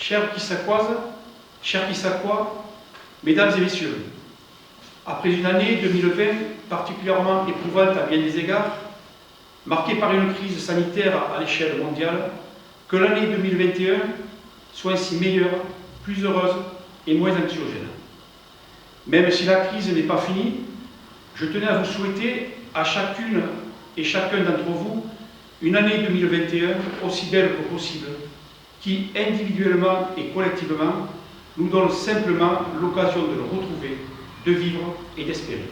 Chers Quissacoises, chers Quissacois, mesdames et messieurs, après une année 2020 particulièrement éprouvante à bien des égards, marquée par une crise sanitaire à l'échelle mondiale, que l'année 2021 soit ainsi meilleure, plus heureuse et moins anxiogène. Même si la crise n'est pas finie, je tenais à vous souhaiter à chacune et chacun d'entre vous une année 2021 aussi belle que possible, qui, individuellement et collectivement, nous donne simplement l'occasion de nous retrouver, de vivre et d'espérer.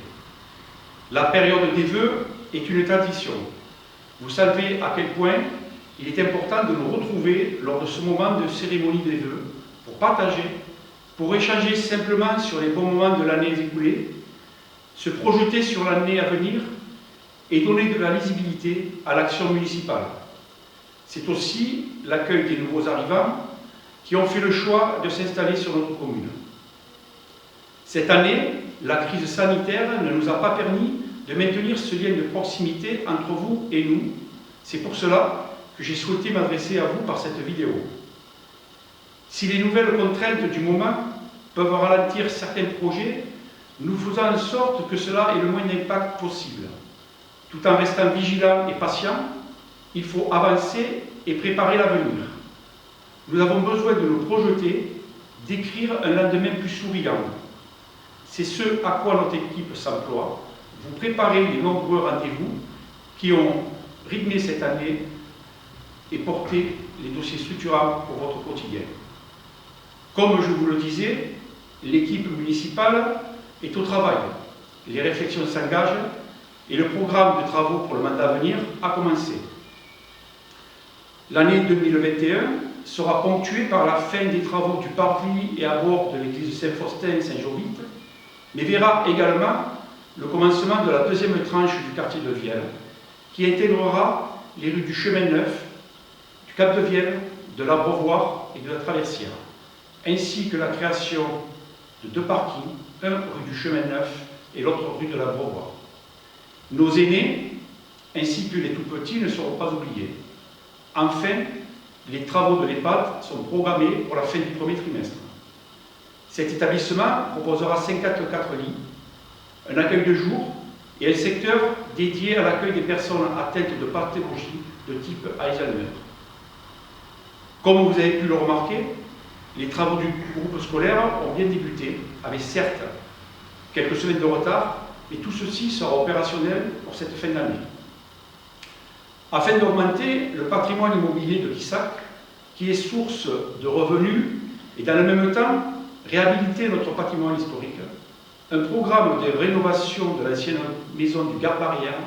La période des vœux est une tradition. Vous savez à quel point il est important de nous retrouver lors de ce moment de cérémonie des vœux, pour partager, pour échanger simplement sur les bons moments de l'année écoulée, se projeter sur l'année à venir et donner de la lisibilité à l'action municipale. C'est aussi l'accueil des nouveaux arrivants qui ont fait le choix de s'installer sur notre commune. Cette année, la crise sanitaire ne nous a pas permis de maintenir ce lien de proximité entre vous et nous. C'est pour cela que j'ai souhaité m'adresser à vous par cette vidéo. Si les nouvelles contraintes du moment peuvent ralentir certains projets, nous faisons en sorte que cela ait le moins d'impact possible. Tout en restant vigilant et patient, il faut avancer et préparer l'avenir. Nous avons besoin de nous projeter, d'écrire un lendemain plus souriant. C'est ce à quoi notre équipe s'emploie, vous préparer les nombreux rendez-vous qui ont rythmé cette année et porté les dossiers structurants pour votre quotidien. Comme je vous le disais, l'équipe municipale est au travail. Les réflexions s'engagent et le programme de travaux pour le mandat à venir a commencé. L'année 2021 sera ponctuée par la fin des travaux du parvis et abord de l'église Saint-Faustin-Saint-Jovite, mais verra également le commencement de la deuxième tranche du quartier de Vielle, qui intégrera les rues du Chemin Neuf, du Cap de Vielle, de l'Abreuvoir et de la Traversière, ainsi que la création de 2 parkings, un rue du Chemin Neuf et l'autre rue de l'Abreuvoir. Nos aînés, ainsi que les tout-petits, ne seront pas oubliés. Enfin, les travaux de l'EHPAD sont programmés pour la fin du premier trimestre. Cet établissement proposera 54 lits, un accueil de jour et un secteur dédié à l'accueil des personnes atteintes de pathologie de type Alzheimer. Comme vous avez pu le remarquer, les travaux du groupe scolaire ont bien débuté, avec certes quelques semaines de retard, mais tout ceci sera opérationnel pour cette fin d'année. Afin d'augmenter le patrimoine immobilier de Quissac, qui est source de revenus, et dans le même temps réhabiliter notre patrimoine historique, un programme de rénovation de l'ancienne maison du Gare-Barrière,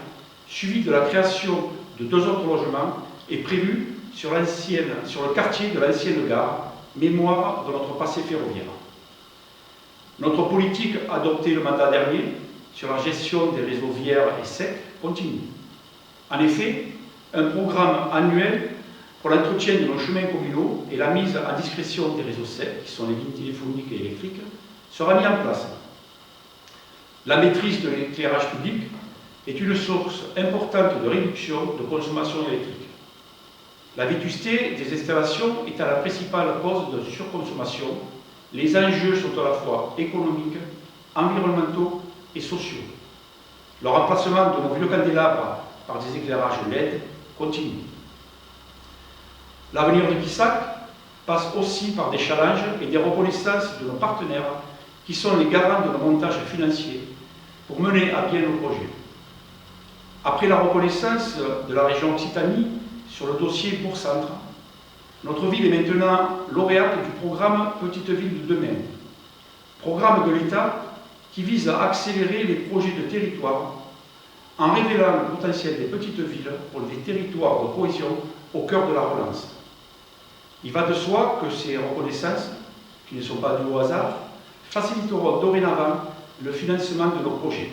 suivi de la création de 2 autres logements, est prévu sur le quartier de l'ancienne gare, mémoire de notre passé ferroviaire. Notre politique adoptée le mandat dernier sur la gestion des réseaux viaires et secs continue. En effet, un programme annuel pour l'entretien de nos chemins communaux et la mise à discrétion des réseaux secs, qui sont les lignes téléphoniques et électriques, sera mis en place. La maîtrise de l'éclairage public est une source importante de réduction de consommation électrique. La vétusté des installations est à la principale cause de surconsommation. Les enjeux sont à la fois économiques, environnementaux et sociaux. Le remplacement de nos vieux candélabres par des éclairages LED continue. L'avenir de Quissac passe aussi par des challenges et des reconnaissances de nos partenaires qui sont les garants de nos montages financiers pour mener à bien nos projets. Après la reconnaissance de la région Occitanie sur le dossier Bourg-Centre, notre ville est maintenant lauréate du programme Petite Ville de demain, programme de l'État qui vise à accélérer les projets de territoire en révélant le potentiel des petites villes pour des territoires de cohésion au cœur de la relance. Il va de soi que ces reconnaissances, qui ne sont pas dues au hasard, faciliteront dorénavant le financement de nos projets.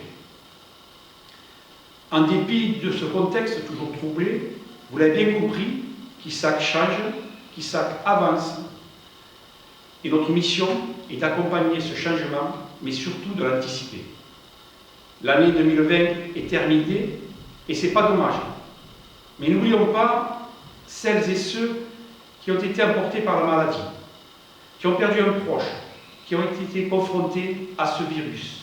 En dépit de ce contexte toujours troublé, vous l'avez bien compris, Quissac change, Quissac avance, et notre mission est d'accompagner ce changement, mais surtout de l'anticiper. L'année 2020 est terminée, et ce n'est pas dommage. Mais n'oublions pas celles et ceux qui ont été emportés par la maladie. qui ont perdu un proche, qui ont été confrontés à ce virus.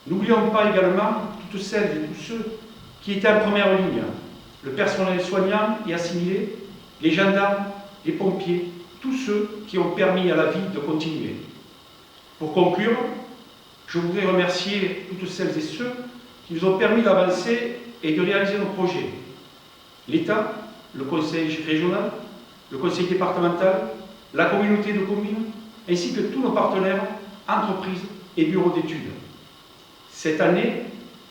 N'oublions pas également toutes celles et tous ceux qui étaient en première ligne, le personnel soignant et assimilé, les gendarmes, les pompiers, tous ceux qui ont permis à la vie de continuer. Pour conclure, je voudrais remercier toutes celles et ceux qui nous ont permis d'avancer et de réaliser nos projets. L'État, le conseil régional, le conseil départemental, la communauté de communes, ainsi que tous nos partenaires, entreprises et bureaux d'études. Cette année,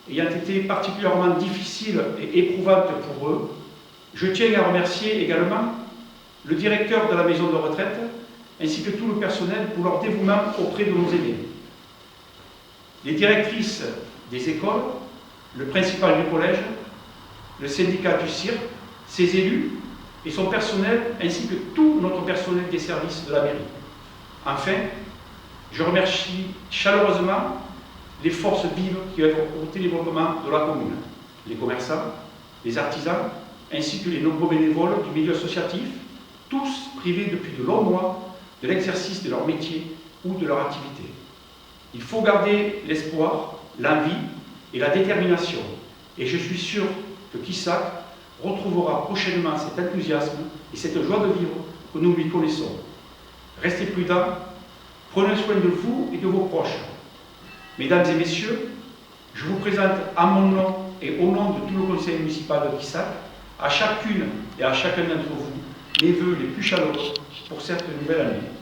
ayant été particulièrement difficile et éprouvante pour eux, je tiens à remercier également le directeur de la maison de retraite, ainsi que tout le personnel pour leur dévouement auprès de nos aînés. Les directrices des écoles, le principal du collège, le syndicat du cirque, ses élus et son personnel, ainsi que tout notre personnel des services de la mairie. Enfin, je remercie chaleureusement les forces vives qui œuvrent au développement de la commune, les commerçants, les artisans, ainsi que les nombreux bénévoles du milieu associatif, tous privés depuis de longs mois de l'exercice de leur métier ou de leur activité. Il faut garder l'espoir, l'envie et la détermination. Et je suis sûr que Quissac retrouvera prochainement cet enthousiasme et cette joie de vivre que nous lui connaissons. Restez prudents, prenez soin de vous et de vos proches. Mesdames et messieurs, je vous présente à mon nom et au nom de tout le conseil municipal de Quissac, à chacune et à chacun d'entre vous, mes vœux les plus chaleureux pour cette nouvelle année.